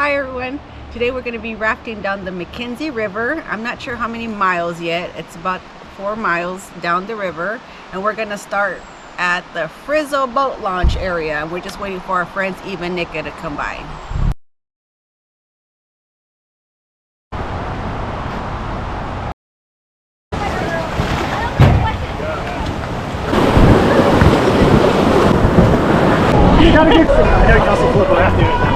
Hi everyone, today we're going to be rafting down the McKenzie River. I'm not sure how many miles yet. It's about 4 miles down the river, and we're going to start at the Frissell Boat Launch area. We're just waiting for our friends Eva and Nika to come by. You gotta get some. I know you can also flip it after it.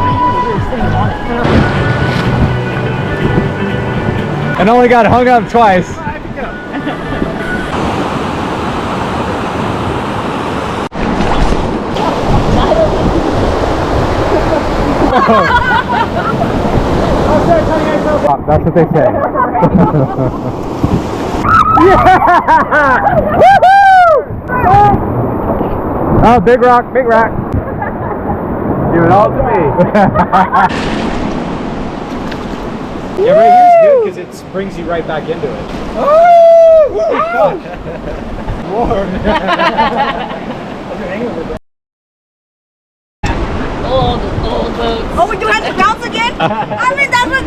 And only got hung up twice. That's what they say. Yeah! Woohoo! Oh, big rock, big rock. Give it all to me. Yeah, right here's good because it brings you right back into it. More. Old boats. Oh, we do have to bounce again? I mean, that's what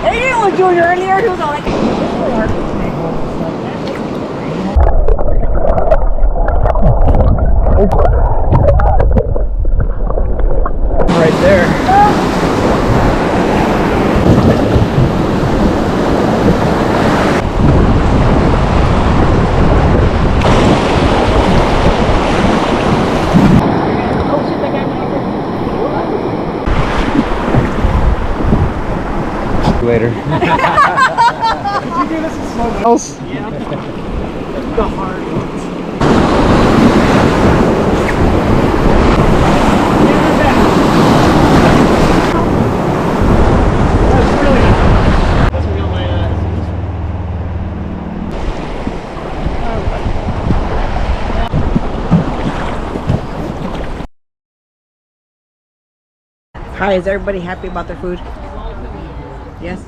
Adrian was doing earlier. He was all like... Right there. Later. Did you do this in slow motion? Yeah. The hard ones. That's really nice. That's real nice. Hi, is everybody happy about their food? Yes?